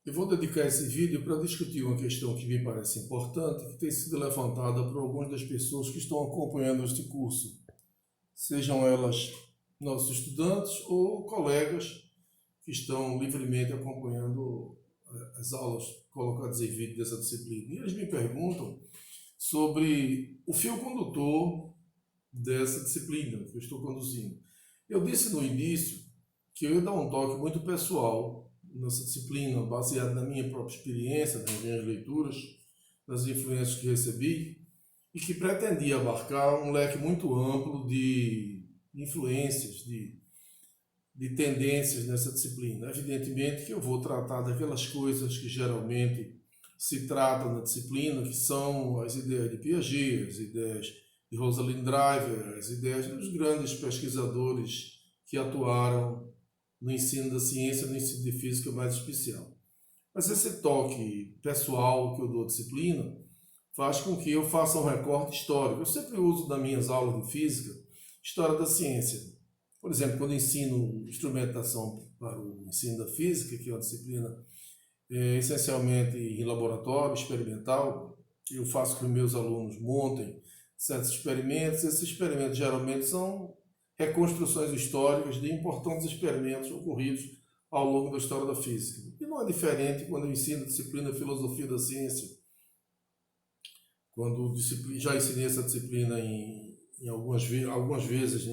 Eu vou dedicar esse vídeo para discutir uma questão que me parece importante, que tem sido levantada por algumas das pessoas que estão acompanhando este curso, sejam elas nossos estudantes ou colegas que estão livremente acompanhando as aulas colocadas em vídeo dessa disciplina. E eles me perguntam sobre o fio condutor dessa disciplina que eu estou conduzindo. Eu disse no início que eu ia dar um toque muito pessoal nessa disciplina, baseado na minha própria experiência, nas minhas leituras, nas influências que recebi, e que pretendia abarcar um leque muito amplo de influências, de tendências nessa disciplina. Evidentemente que eu vou tratar daquelas coisas que geralmente se tratam na disciplina, que são as ideias de Piaget, as ideias de Rosalind Driver, as ideias dos grandes pesquisadores que atuaram no ensino da ciência, no ensino de física mais especial. Mas esse toque pessoal que eu dou à disciplina faz com que eu faça um recorte histórico. Eu sempre uso nas minhas aulas de física história da ciência. Por exemplo, quando eu ensino instrumentação para o ensino da física, que é uma disciplina essencialmente em laboratório experimental, eu faço com que meus alunos montem certos experimentos. Esses experimentos geralmente são reconstruções históricas de importantes experimentos ocorridos ao longo da história da física. E não é diferente quando eu ensino a disciplina Filosofia da Ciência, quando já ensinei essa disciplina algumas vezes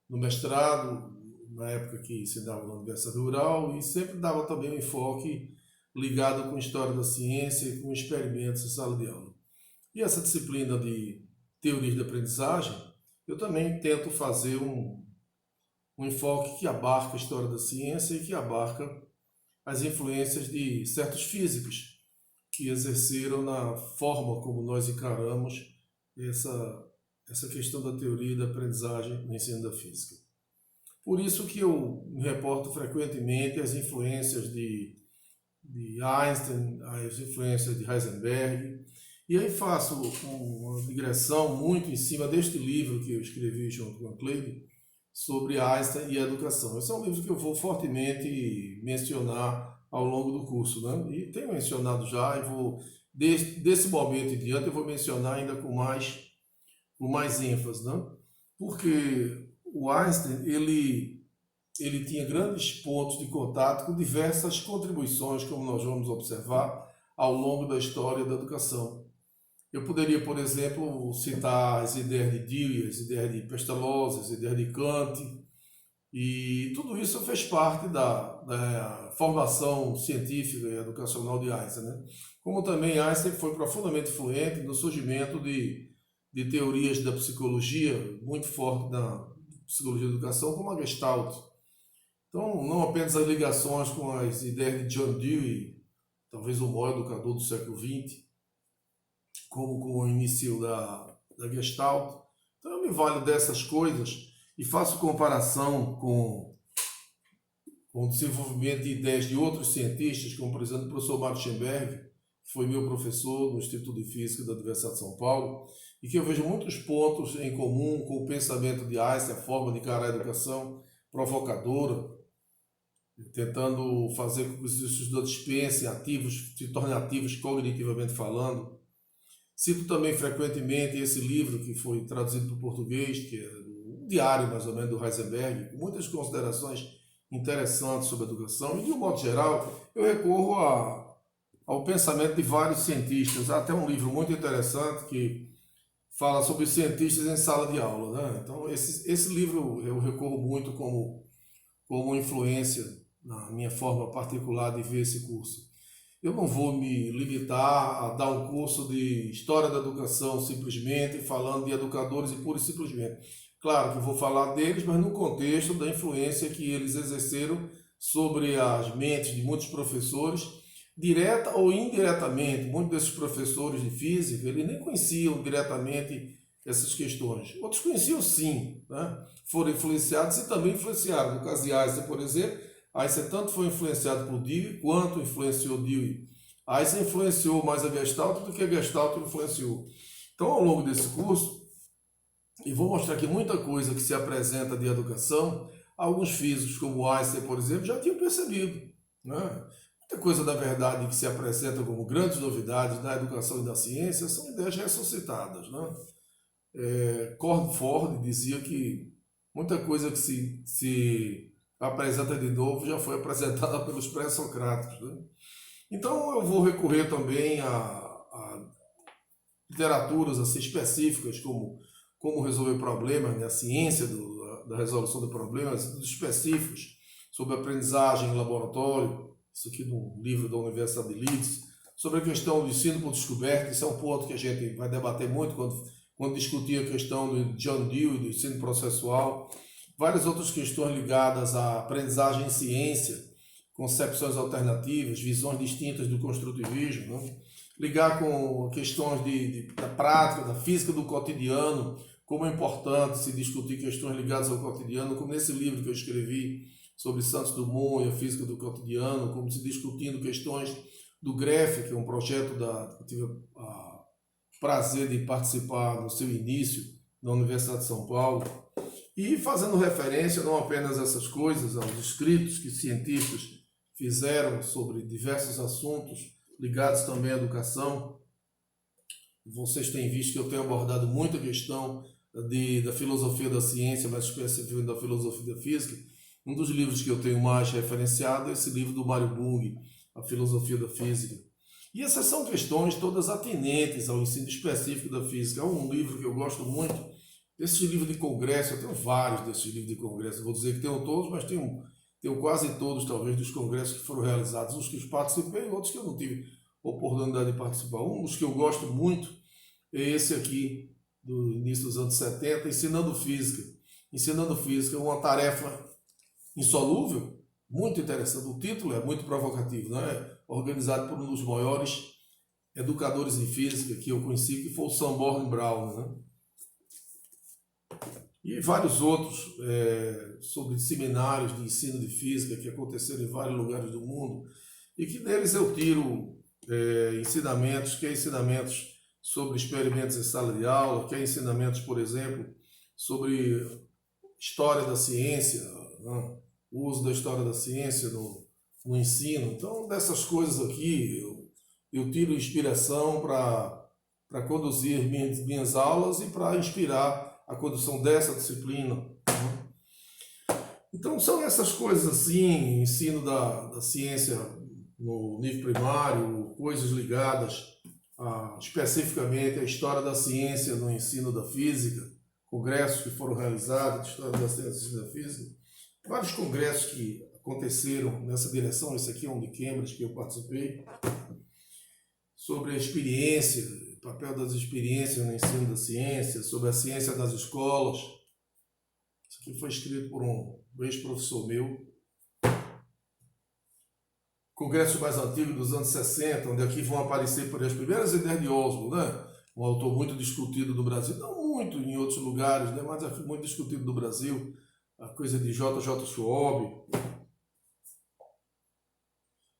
no mestrado, na época que ensinava na Universidade Rural, e sempre dava também um enfoque ligado com história da ciência e com experimentos em sala de aula. E essa disciplina de teorias de aprendizagem, eu também tento fazer um enfoque que abarca a história da ciência e que abarca as influências de certos físicos que exerceram na forma como nós encaramos essa questão da teoria da aprendizagem no ensino da física. Por isso que eu me reporto frequentemente às influências de Einstein, às influências de Heisenberg, e aí faço uma digressão muito em cima deste livro que eu escrevi junto com a Cleide sobre Einstein e a educação. Esse é um livro que eu vou fortemente mencionar ao longo do curso, né? E tenho mencionado já, e vou desse momento em diante eu vou mencionar ainda com mais ênfase, né? Porque o Einstein ele tinha grandes pontos de contato com diversas contribuições, como nós vamos observar ao longo da história da educação. Eu poderia, por exemplo, citar as ideias de Dewey, as ideias de Pestalozzi, as ideias de Kant, e tudo isso fez parte da formação científica e educacional de Einstein, né? Como também Einstein foi profundamente influente no surgimento de teorias da psicologia, muito forte na psicologia da educação, como a Gestalt. Então, não apenas as ligações com as ideias de John Dewey, talvez o maior educador do século XX, como com o início da Gestalt. Então eu me valho dessas coisas e faço comparação com o desenvolvimento de ideias de outros cientistas, como por exemplo o professor Martin Schoenberg, que foi meu professor no Instituto de Física da Universidade de São Paulo, e que eu vejo muitos pontos em comum com o pensamento de Einstein, a forma de encarar a educação provocadora, tentando fazer com que os estudantes pensem ativos, se tornem ativos cognitivamente falando. Cito também frequentemente esse livro que foi traduzido para o português, que é um diário mais ou menos do Heisenberg, com muitas considerações interessantes sobre a educação. E de um modo geral, eu recorro ao pensamento de vários cientistas. Há até um livro muito interessante que fala sobre cientistas em sala de aula, né? Então, esse livro eu recorro muito como influência na minha forma particular de ver esse curso. Eu não vou me limitar a dar um curso de História da Educação simplesmente, falando de educadores e pura e simplesmente. Claro que eu vou falar deles, mas no contexto da influência que eles exerceram sobre as mentes de muitos professores, direta ou indiretamente. Muitos desses professores de física, eles nem conheciam diretamente essas questões. Outros conheciam sim, né? Foram influenciados e também influenciaram. No caso de Einstein, por exemplo, Einstein tanto foi influenciado por Dewey quanto influenciou Dewey. Einstein influenciou mais a Gestalt do que a Gestalt influenciou. Então, ao longo desse curso, e vou mostrar que muita coisa que se apresenta de educação, alguns físicos, como Einstein, por exemplo, já tinham percebido, né? Muita muita coisa, na verdade, que se apresenta como grandes novidades na educação e na ciência são ideias ressuscitadas, né? Cord Ford dizia que muita coisa que se apresenta de novo já foi apresentada pelos pré-socráticos, né? Então eu vou recorrer também a literaturas assim, específicas como resolver problemas, né? A ciência da resolução de problemas, estudos específicos sobre aprendizagem em laboratório, isso aqui num livro da Universidade de Leeds, sobre a questão do ensino por descoberta. Isso é um ponto que a gente vai debater muito quando discutir a questão do John Dewey, do ensino processual, várias outras questões ligadas à aprendizagem em ciência, concepções alternativas, visões distintas do construtivismo, né? Ligar com questões da prática, da física do cotidiano, como é importante se discutir questões ligadas ao cotidiano, como nesse livro que eu escrevi sobre Santos Dumont e a física do cotidiano, como se discutindo questões do GREF, que é um projeto que eu tive o prazer de participar no seu início na Universidade de São Paulo, e fazendo referência não apenas a essas coisas, aos escritos que cientistas fizeram sobre diversos assuntos ligados também à educação. Vocês têm visto que eu tenho abordado muito a questão da filosofia da ciência, mas especificamente da filosofia da física. Um dos livros que eu tenho mais referenciado é esse livro do Mário Bung, A Filosofia da Física. E essas são questões todas atinentes ao ensino específico da física. É um livro que eu gosto muito, esse livro de congresso. Eu tenho vários desses livros de congresso, vou dizer que tenho todos, mas tenho quase todos, talvez, dos congressos que foram realizados, uns que eu participei, outros que eu não tive oportunidade de participar. Um dos que eu gosto muito é esse aqui, do início dos anos 70, Ensinando Física. Ensinando Física é uma tarefa insolúvel, muito interessante. O título é muito provocativo, né? Organizado por um dos maiores educadores de física que eu conheci, que foi o Sanborn Brown, né? E vários outros sobre seminários de ensino de física que aconteceram em vários lugares do mundo, e que neles eu tiro ensinamentos, que é ensinamentos sobre experimentos em sala de aula, que é ensinamentos, por exemplo, sobre história da ciência, né? O uso da história da ciência no ensino. Então, dessas coisas aqui, eu tiro inspiração para conduzir minhas aulas e para inspirar a condução dessa disciplina, né? Então, são essas coisas assim, ensino da ciência no nível primário, coisas ligadas especificamente à história da ciência no ensino da física, congressos que foram realizados de história da ciência e da física, vários congressos que aconteceram nessa direção. Esse aqui é um de Cambridge que eu participei, sobre a experiência, o papel das experiências no ensino da ciência, sobre a ciência das escolas. Isso aqui foi escrito por um ex-professor meu. Congresso mais antigo dos anos 60, onde aqui vão aparecer por as primeiras ideias de Oswald, né? Um autor muito discutido no Brasil, não muito em outros lugares, né? Mas aqui muito discutido no Brasil, a coisa de J.J. Schwab.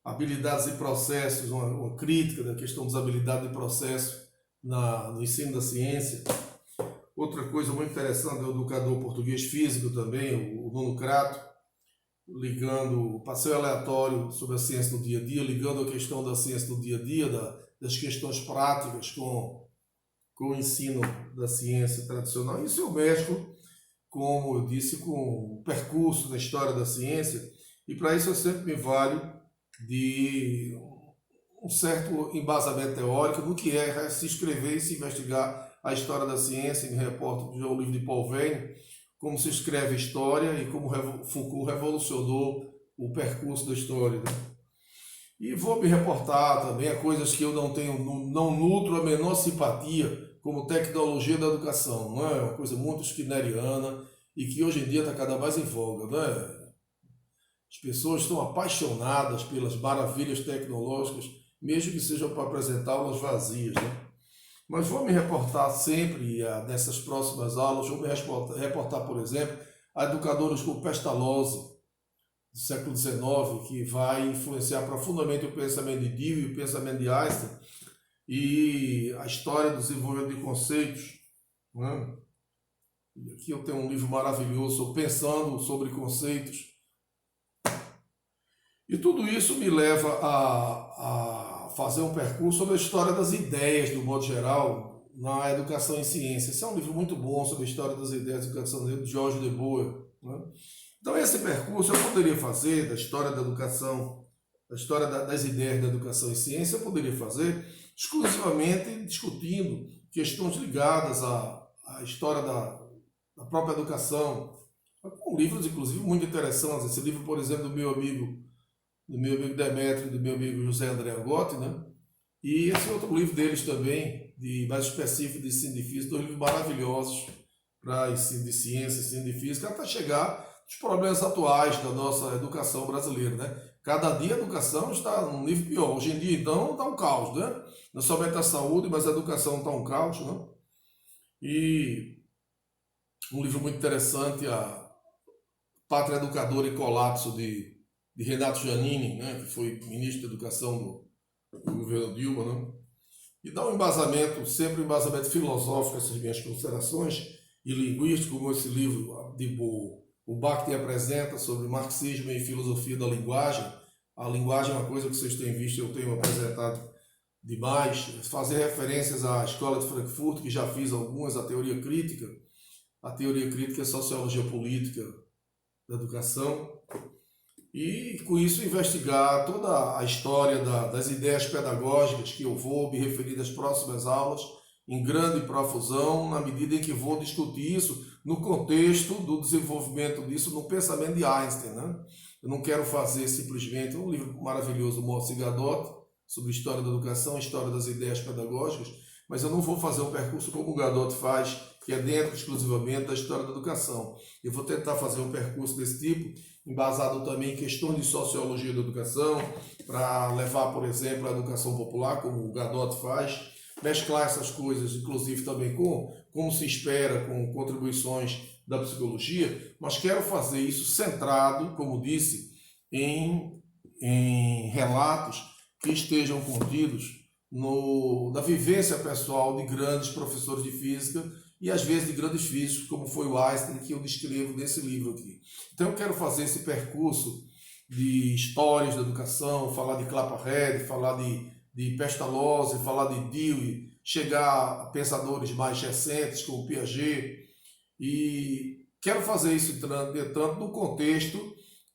Habilidades e processos, uma crítica da questão das habilidades e processos no ensino da ciência. Outra coisa muito interessante é o educador português físico também, o Nuno Crato, ligando o passeio aleatório sobre a ciência do dia a dia, ligando a questão da ciência do dia a dia, das questões práticas com o ensino da ciência tradicional. Isso eu mesclo, como eu disse, com o percurso da história da ciência, e para isso eu sempre me valho de um certo embasamento teórico do que é se escrever e se investigar a história da ciência. Me reporto ao livro de Paul Veyne, como se escreve história e como Foucault revolucionou o percurso da história, né? E vou me reportar também a coisas que eu não nutro a menor simpatia, como tecnologia da educação, não é? Uma coisa muito skinneriana e que hoje em dia está cada mais em voga, né? As pessoas estão apaixonadas pelas maravilhas tecnológicas, mesmo que sejam para apresentá-las vazias, né? Mas vou me reportar sempre nessas próximas aulas, vou me reportar, por exemplo, a educadores como Pestalozzi, do século XIX, que vai influenciar profundamente o pensamento de Dewey e o pensamento de Einstein, e a história do desenvolvimento de conceitos, né? E aqui eu tenho um livro maravilhoso, Pensando sobre Conceitos. E tudo isso me leva a fazer um percurso sobre a história das ideias, do modo geral, na educação em ciência. Esse é um livro muito bom sobre a história das ideias da educação de George de Boer, né? Então, esse percurso eu poderia fazer da história da educação, da história das ideias da educação em ciência, eu poderia fazer exclusivamente discutindo questões ligadas à história da própria educação, com livros, inclusive, muito interessantes. Esse livro, por exemplo, do meu amigo Demétrio e do meu amigo José André Gotti, né? E esse outro livro deles também, mais específico de ensino de física, dois livros maravilhosos para ensino de ciência, ensino de física, até chegar aos problemas atuais da nossa educação brasileira, né? Cada dia a educação está num nível pior. Hoje em dia, então, está um caos, né? Não somente a saúde, mas a educação está um caos, né? E um livro muito interessante, A Pátria Educadora em Colapso, de Renato Giannini, né? Que foi ministro da Educação do governo Dilma, né? E dá um embasamento, sempre um embasamento filosófico a essas minhas considerações e linguístico, como esse livro de o Bakhtin apresenta sobre marxismo e filosofia da linguagem. A linguagem é uma coisa que vocês têm visto, eu tenho apresentado demais. Fazer referências à Escola de Frankfurt, que já fiz algumas, a teoria crítica é sociologia política da educação. E com isso investigar toda a história das ideias pedagógicas que eu vou me referir nas próximas aulas em grande profusão, na medida em que vou discutir isso no contexto do desenvolvimento disso no pensamento de Einstein, né? Eu não quero fazer simplesmente um livro maravilhoso do Morse Gadot sobre história da educação, história das ideias pedagógicas, mas eu não vou fazer um percurso como o Gadot faz, que é dentro exclusivamente da história da educação. Eu vou tentar fazer um percurso desse tipo, embasado também em questões de sociologia da educação, para levar, por exemplo, a educação popular, como o Gadot faz, mesclar essas coisas, inclusive também com como se espera, com contribuições da psicologia, mas quero fazer isso centrado, como disse, em relatos que estejam contidos na vivência pessoal de grandes professores de física e às vezes de grandes físicos, como foi o Einstein, que eu descrevo nesse livro aqui. Então eu quero fazer esse percurso de histórias da educação, falar de Claparède, falar de Pestalozzi, falar de Dewey, chegar a pensadores mais recentes como Piaget, e quero fazer isso entrando no contexto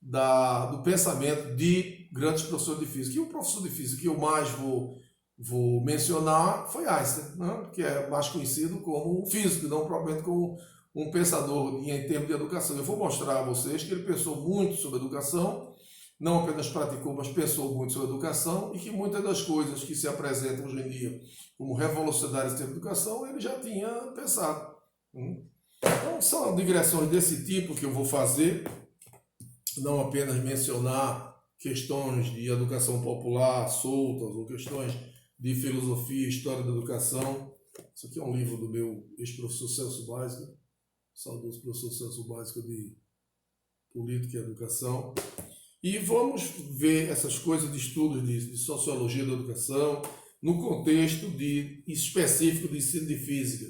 do pensamento de grandes professores de física. E o professor de física que eu mais vou mencionar foi Einstein, né? Que é mais conhecido como um físico, não propriamente como um pensador em termos de educação. Eu vou mostrar a vocês que ele pensou muito sobre educação, não apenas praticou, mas pensou muito sobre educação, e que muitas das coisas que se apresentam hoje em dia como revolucionárias em termos de educação, ele já tinha pensado. Então, são digressões desse tipo que eu vou fazer, não apenas mencionar questões de educação popular soltas ou questões de filosofia e história da educação. Isso aqui é um livro do meu ex-professor Celso Básica, saudoso professor Celso Básica de Política e Educação. E vamos ver essas coisas de estudos de sociologia da educação no contexto específico de ensino de física.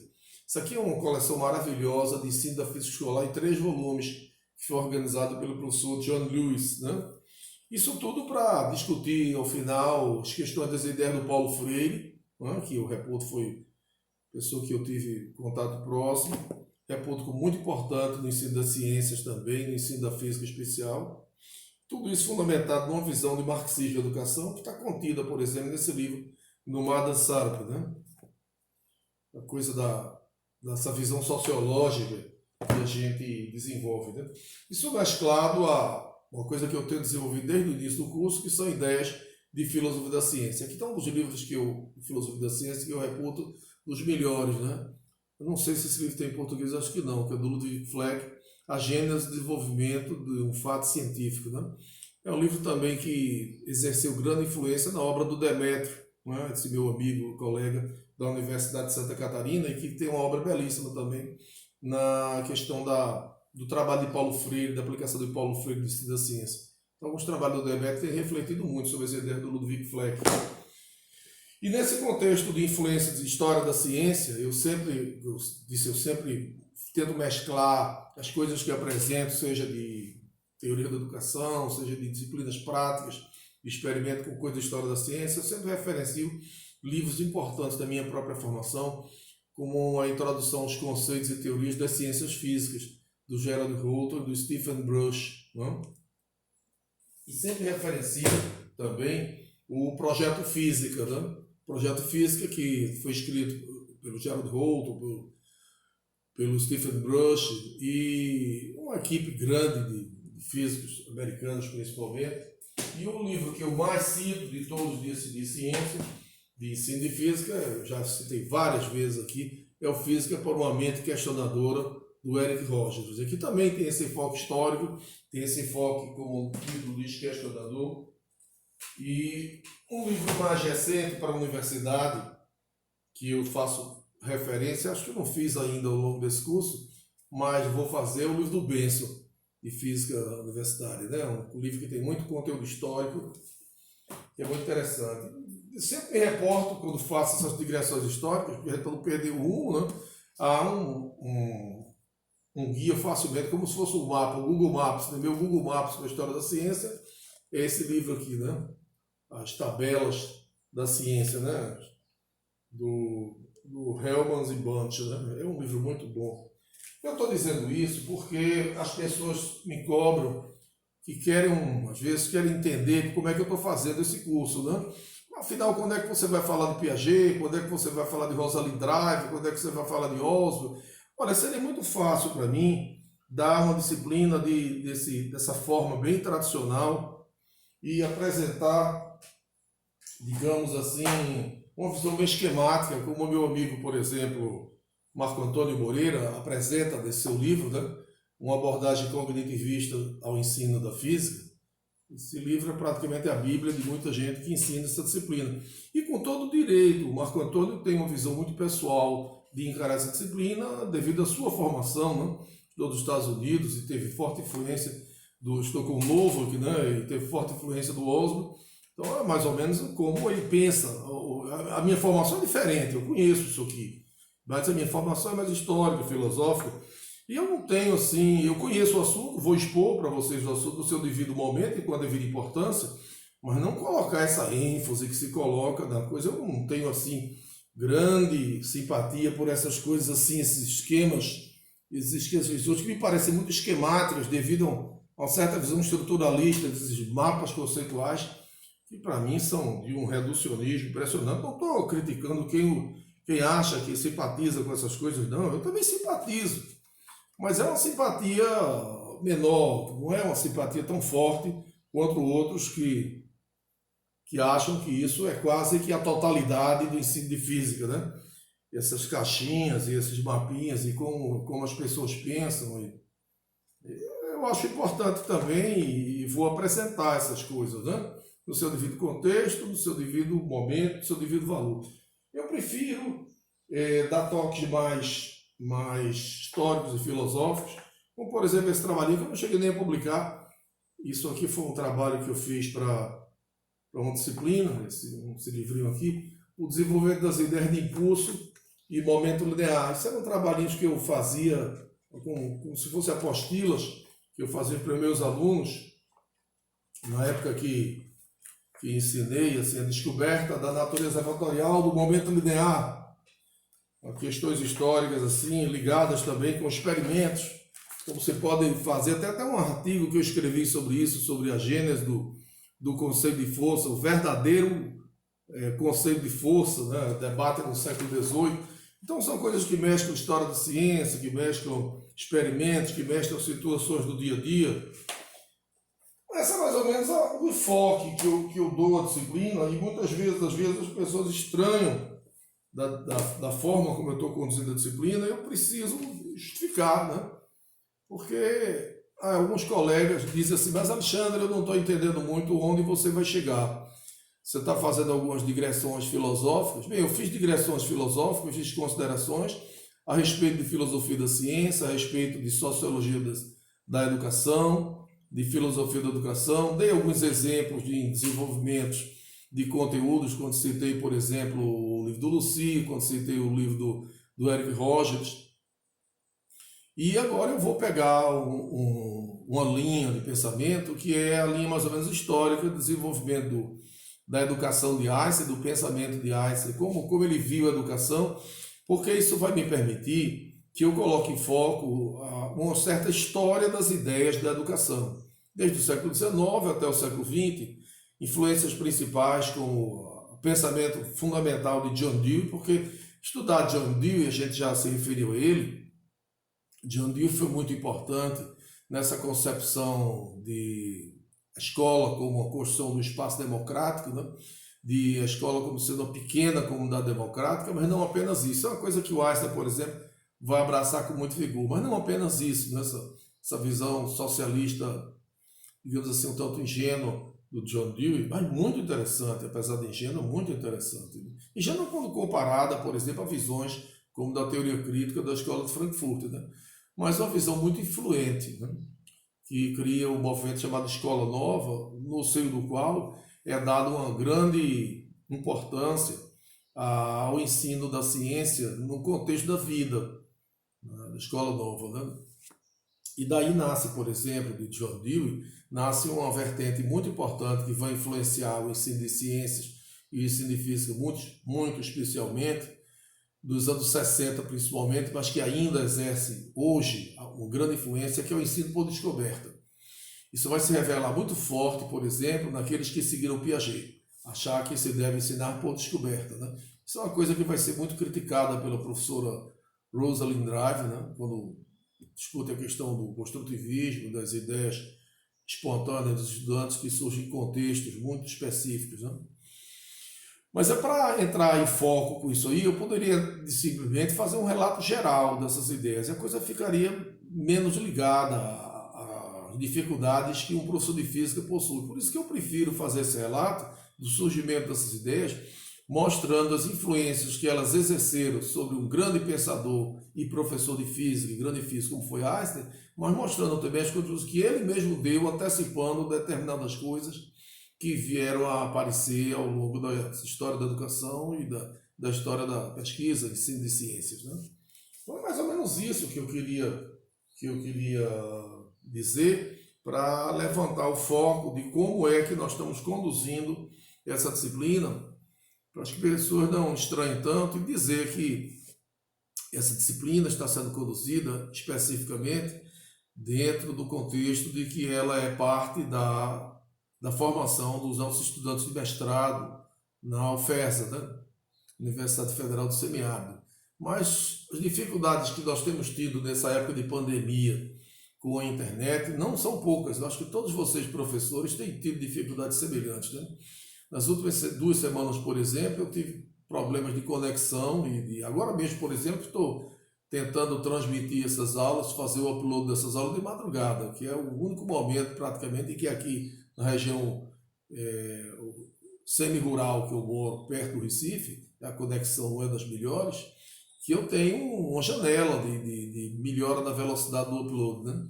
Isso aqui é uma coleção maravilhosa de ensino da física escolar em 3 volumes, que foi organizado pelo professor John Lewis, né? Isso tudo para discutir, ao final, as questões das ideias do Paulo Freire, né? Que o reputo foi pessoa que eu tive contato próximo, reputo muito importante no ensino das ciências também, no ensino da física especial. Tudo isso fundamentado numa visão de marxismo da educação, que está contida, por exemplo, nesse livro, no Mada Sartre, né? A coisa dessa visão sociológica que a gente desenvolve, né? Isso mesclado a uma coisa que eu tenho desenvolvido desde o início do curso, que são ideias de filosofia da ciência. Aqui estão os livros de filosofia da ciência que eu reputo dos melhores, né? Eu não sei se esse livro tem em português, acho que não, que é do Ludwig Fleck, A Gênese do Desenvolvimento de um Fato Científico, né? É um livro também que exerceu grande influência na obra do Demétrio, né? Esse meu amigo, colega da Universidade de Santa Catarina, e que tem uma obra belíssima também na questão do trabalho de Paulo Freire, da aplicação de Paulo Freire no ensino da ciência. Então, alguns trabalhos do Demétrio têm refletido muito sobre as ideias do Ludwig Fleck. E nesse contexto de influência de história da ciência, eu sempre tento mesclar as coisas que apresento, seja de teoria da educação, seja de disciplinas práticas, de experimento com coisa da história da ciência, eu sempre referencio livros importantes da minha própria formação, como a Introdução aos Conceitos e Teorias das Ciências Físicas, do Gerald Rulton e do Stephen Brush. Não? E sempre referencio também o Projeto Física. Né? Projeto Física, que foi escrito pelo Gerald Rulton, pelo Stephen Brush e uma equipe grande de físicos americanos, principalmente. E o livro que eu mais cito de todos de ciência, de ensino de física, eu já citei várias vezes aqui, é o Física para uma Mente Questionadora, do Eric Rogers. Aqui também tem esse enfoque histórico, tem esse enfoque, como o título diz, questionador. E um livro mais recente para a universidade, que eu faço referência, acho que eu não fiz ainda ao longo desse curso, mas vou fazer o livro do Benson, de Física Universitária. Né? Um livro que tem muito conteúdo histórico, que é muito interessante. Eu sempre me reporto, quando faço essas digressões históricas, para não perder o rumo, né? Há um guia facilmente, como se fosse um mapa, o Google Maps, né? Meu Google Maps para a História da Ciência é esse livro aqui, né? As tabelas da ciência, né? Do Hellmans e Bunch, né? É um livro muito bom. Eu estou dizendo isso porque as pessoas me cobram que às vezes querem entender como é que eu estou fazendo esse curso, né? Afinal, quando é que você vai falar de Piaget? Quando é que você vai falar de Rosalind Drive? Quando é que você vai falar de Oswald? Olha, seria muito fácil para mim dar uma disciplina dessa forma bem tradicional e apresentar, digamos assim, uma visão bem esquemática, como o meu amigo, por exemplo, Marco Antônio Moreira, apresenta nesse seu livro, né? Uma abordagem cognitivista ao ensino da física. Esse livro é praticamente a Bíblia de muita gente que ensina essa disciplina. E com todo o direito, o Marco Antônio tem uma visão muito pessoal de encarar essa disciplina devido à sua formação, né? Estudou dos Estados Unidos e teve forte influência do Stockholm Novo, né? E teve forte influência do Oslo. Então é mais ou menos como ele pensa. A minha formação é diferente, eu conheço isso aqui, mas a minha formação é mais histórica, filosófica. E eu não tenho assim, eu conheço o assunto, vou expor para vocês o assunto no seu devido momento e com a devida importância, mas não colocar essa ênfase que se coloca na coisa. Eu não tenho assim grande simpatia por essas coisas assim, esses esquemas que me parecem muito esquemáticos devido a uma certa visão estruturalista desses mapas conceituais que para mim são de um reducionismo impressionante. Não estou criticando quem acha que simpatiza com essas coisas, não, eu também simpatizo. Mas é uma simpatia menor, não é uma simpatia tão forte quanto outros que acham que isso é quase que a totalidade do ensino de física, né? Essas caixinhas e esses mapinhas e como as pessoas pensam. Eu acho importante também e vou apresentar essas coisas, né? No seu devido contexto, no seu devido momento, no seu devido valor. Eu prefiro dar toques mais históricos e filosóficos, como por exemplo esse trabalhinho que eu não cheguei nem a publicar. Isso aqui foi um trabalho que eu fiz para uma disciplina, esse livrinho aqui, o desenvolvimento das ideias de impulso e momento linear. Isso eram trabalhinhos que eu fazia como se fossem apostilas que eu fazia para meus alunos na época que ensinei assim, a descoberta da natureza vetorial do momento linear, questões históricas assim, ligadas também com experimentos, como você pode fazer, até um artigo que eu escrevi sobre isso, sobre a gênese do conceito de força, o verdadeiro conceito de força, né? Debate no século XVIII. Então são coisas que mesclam história da ciência, que mesclam experimentos, que mesclam situações do dia a dia. Essa é mais ou menos o enfoque que eu dou à disciplina, e muitas vezes, às vezes, as pessoas estranham da forma como eu estou conduzindo a disciplina. Eu preciso justificar, né? Porque alguns colegas dizem assim, mas Alexandre, eu não estou entendendo muito onde você vai chegar. Você está fazendo algumas digressões filosóficas. Bem, eu fiz digressões filosóficas, fiz considerações a respeito de filosofia da ciência, a respeito de sociologia da educação, de filosofia da educação. Dei alguns exemplos de desenvolvimentos de conteúdos, quando citei, por exemplo, o livro do Lucy, quando citei o livro do Eric Rogers. E agora eu vou pegar uma linha de pensamento que é a linha mais ou menos histórica do desenvolvimento da educação de Einstein, do pensamento de Einstein, como ele viu a educação, porque isso vai me permitir que eu coloque em foco uma certa história das ideias da educação, desde o século XIX até o século XX, influências principais como o pensamento fundamental de John Dewey, porque estudar John Dewey, a gente já se referiu a ele, John Dewey foi muito importante nessa concepção de a escola como a construção do espaço democrático, né? De a escola como sendo uma pequena comunidade democrática, mas não apenas isso. É uma coisa que o Einstein, por exemplo, vai abraçar com muito vigor, mas não apenas isso, né? Essa visão socialista, digamos assim, um tanto ingênua do John Dewey, mas muito interessante, apesar de ingênua, muito interessante. Ingênua quando comparada, por exemplo, a visões como da teoria crítica da escola de Frankfurt, né? Mas uma visão muito influente, né? Que cria um movimento chamado Escola Nova, no seio do qual é dada uma grande importância ao ensino da ciência no contexto da vida, né, da Escola Nova. Né? E daí nasce, por exemplo, de John Dewey, nasce uma vertente muito importante que vai influenciar o ensino de ciências e o ensino de física, muito especialmente, dos anos 60 principalmente, mas que ainda exerce hoje uma grande influência, que é o ensino por descoberta. Isso vai se revelar muito forte, por exemplo, naqueles que seguiram Piaget, achar que se deve ensinar por descoberta. Né? Isso é uma coisa que vai ser muito criticada pela professora Rosalind Drive, né? Quando discute a questão do construtivismo, das ideias espontâneas dos estudantes que surgem em contextos muito específicos. Né? Mas é para entrar em foco com isso aí, eu poderia simplesmente fazer um relato geral dessas ideias. E a coisa ficaria menos ligada às dificuldades que um professor de física possui. Por isso que eu prefiro fazer esse relato do surgimento dessas ideias, mostrando as influências que elas exerceram sobre um grande pensador e professor de física, grande físico como foi Einstein, mas mostrando também as contribuições que ele mesmo deu, antecipando determinadas coisas que vieram a aparecer ao longo da história da educação e da história da pesquisa, ensino de ciências. Né? Então é mais ou menos isso que eu queria dizer para levantar o foco de como é que nós estamos conduzindo essa disciplina, para que as pessoas não estranhem tanto, e dizer que essa disciplina está sendo conduzida especificamente dentro do contexto de que ela é parte da formação dos nossos estudantes de mestrado na UFESA, né? Universidade Federal do Semiárido. Mas as dificuldades que nós temos tido nessa época de pandemia com a internet não são poucas. Eu acho que todos vocês, professores, têm tido dificuldades semelhantes. Né? Nas últimas 2 semanas, por exemplo, eu tive problemas de conexão e agora mesmo, por exemplo, estou tentando transmitir essas aulas, fazer o upload dessas aulas de madrugada, que é o único momento praticamente em que aqui na região semi-rural que eu moro, perto do Recife, a conexão não é das melhores, que eu tenho uma janela de melhora da velocidade do upload. Né?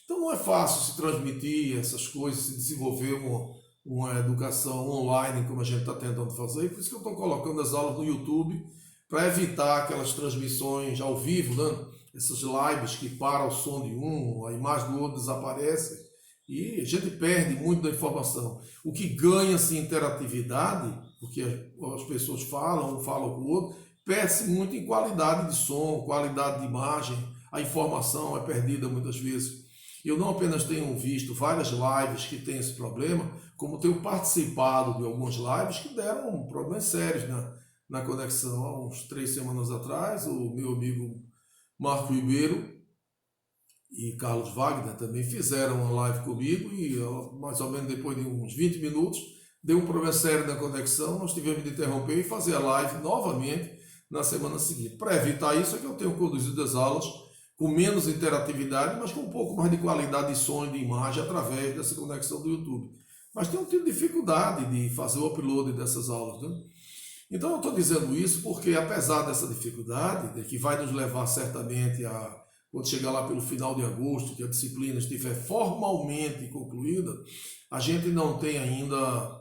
Então não é fácil se transmitir essas coisas, se desenvolver uma educação online como a gente está tentando fazer, e por isso que eu estou colocando as aulas no YouTube, para evitar aquelas transmissões ao vivo, né? Essas lives que para o som de um, a imagem do outro desaparece, e a gente perde muito da informação. O que ganha-se interatividade, porque as pessoas falam, um fala com o outro, perde-se muito em qualidade de som, qualidade de imagem, a informação é perdida muitas vezes. Eu não apenas tenho visto várias lives que têm esse problema, como tenho participado de algumas lives que deram problemas sérios na conexão. Há uns 3 semanas atrás, o meu amigo Marco Ribeiro e Carlos Wagner também fizeram uma live comigo e mais ou menos depois de uns 20 minutos deu um problema sério na conexão, nós tivemos de interromper e fazer a live novamente na semana seguinte. Para evitar isso é que eu tenho conduzido as aulas com menos interatividade, mas com um pouco mais de qualidade de som e de imagem através dessa conexão do YouTube. Mas tenho tido dificuldade de fazer o upload dessas aulas. Né? Então eu estou dizendo isso porque apesar dessa dificuldade, que vai nos levar certamente a, quando chegar lá pelo final de agosto, que a disciplina estiver formalmente concluída, a gente não tem ainda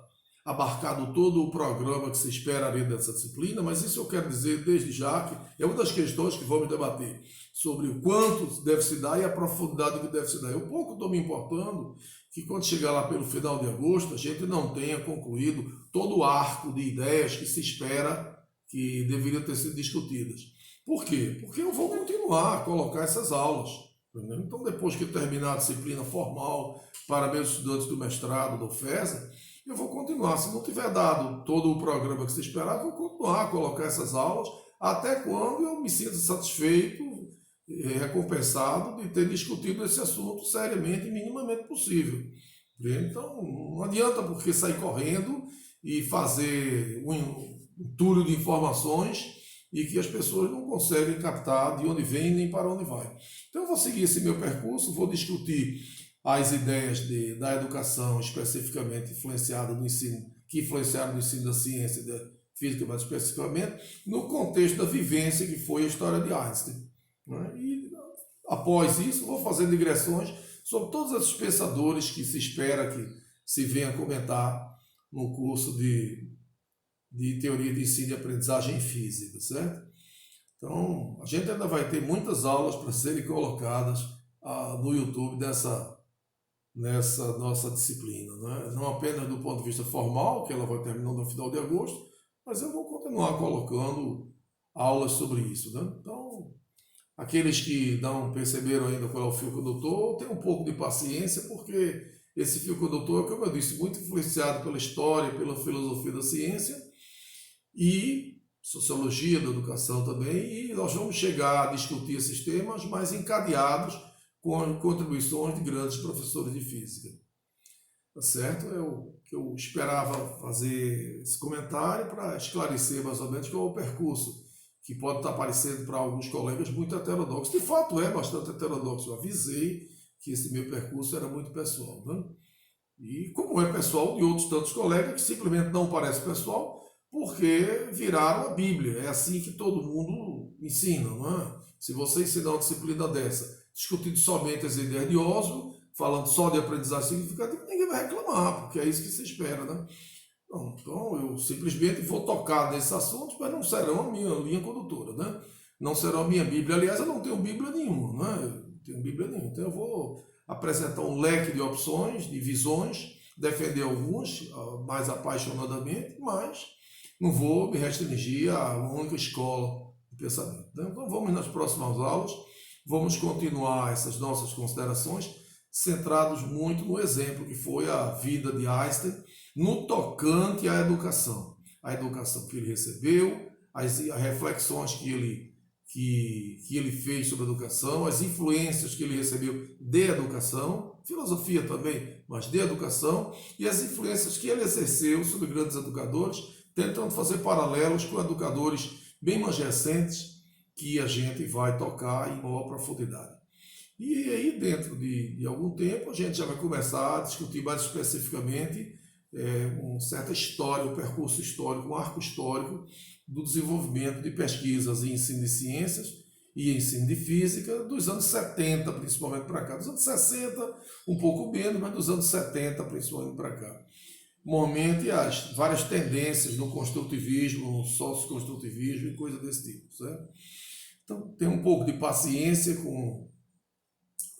abarcado todo o programa que se esperaria dessa disciplina, mas isso eu quero dizer desde já que é uma das questões que vamos debater sobre o quanto deve se dar e a profundidade que deve se dar. Eu pouco estou me importando que quando chegar lá pelo final de agosto a gente não tenha concluído todo o arco de ideias que se espera que deveriam ter sido discutidas. Por quê? Porque eu vou continuar a colocar essas aulas. Entendeu? Então, depois que terminar a disciplina formal para meus estudantes do mestrado, do UFESA, eu vou continuar. Se não tiver dado todo o programa que se esperava, eu vou continuar a colocar essas aulas até quando eu me sinta satisfeito, recompensado de ter discutido esse assunto seriamente e minimamente possível. Então, não adianta porque sair correndo e fazer um entulho de informações e que as pessoas não conseguem captar de onde vem nem para onde vai. Então, eu vou seguir esse meu percurso, vou discutir as ideias da educação especificamente influenciada no ensino, que influenciaram no ensino da ciência e da física mais especificamente, no contexto da vivência que foi a história de Einstein. E após isso, vou fazer digressões sobre todos esses pensadores que se espera que se venha comentar no curso de teoria de ensino e aprendizagem física, certo? Então, a gente ainda vai ter muitas aulas para serem colocadas no YouTube nessa nossa disciplina, né? Não apenas do ponto de vista formal, que ela vai terminar no final de agosto, mas eu vou continuar colocando aulas sobre isso, né? Então, aqueles que não perceberam ainda qual é o fio condutor, tenham um pouco de paciência, porque esse fio condutor é, como eu disse, muito influenciado pela história, pela filosofia da ciência e sociologia da educação também, e nós vamos chegar a discutir esses temas mais encadeados com contribuições de grandes professores de física. Tá certo? Eu esperava fazer esse comentário para esclarecer mais ou menos qual é o percurso, que pode estar parecendo para alguns colegas muito heterodoxo. De fato, é bastante heterodoxo. Eu avisei que esse meu percurso era muito pessoal. Né? E como é pessoal de outros tantos colegas que simplesmente não parece pessoal, porque viraram a Bíblia. É assim que todo mundo ensina. Não é? Se você ensinar uma disciplina dessa, discutindo somente as ideias de Oslo, falando só de aprendizagem significativa, ninguém vai reclamar, porque é isso que se espera. Né? Então, eu simplesmente vou tocar nesses assuntos, mas não serão a minha linha condutora, né? Não serão a minha Bíblia. Aliás, eu não tenho Bíblia nenhuma, né? Eu não tenho Bíblia nenhuma. Então, eu vou apresentar um leque de opções, de visões, defender algumas mais apaixonadamente, mas não vou me restringir a uma única escola de pensamento. Né? Então, vamos nas próximas aulas, vamos continuar essas nossas considerações, centrados muito no exemplo que foi a vida de Einstein, no tocante à educação. A educação que ele recebeu, as reflexões que ele fez sobre a educação, as influências que ele recebeu de educação, filosofia também, mas de educação, e as influências que ele exerceu sobre grandes educadores, tentando fazer paralelos com educadores bem mais recentes que a gente vai tocar em maior profundidade. E aí, dentro de algum tempo, a gente já vai começar a discutir mais especificamente uma certa história, um percurso histórico, um arco histórico do desenvolvimento de pesquisas em ensino de ciências e ensino de física dos anos 70, principalmente para cá. Dos anos 60, um pouco menos, mas dos anos 70, principalmente para cá. Normalmente, as várias tendências no construtivismo, no socioconstrutivismo e coisa desse tipo. Certo? Então, tem um pouco de paciência com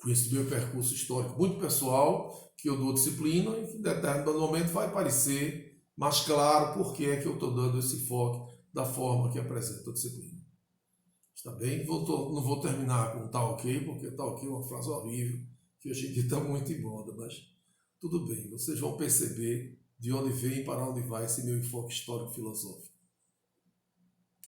esse meu percurso histórico muito pessoal, que eu dou disciplina e que em determinado momento vai parecer mais claro por que é que eu estou dando esse foco da forma que apresento a disciplina. Está bem? Não vou terminar com tá ok, porque tá ok é uma frase horrível, que hoje em dia está muito em moda, mas tudo bem, vocês vão perceber de onde vem e para onde vai esse meu enfoque histórico-filosófico.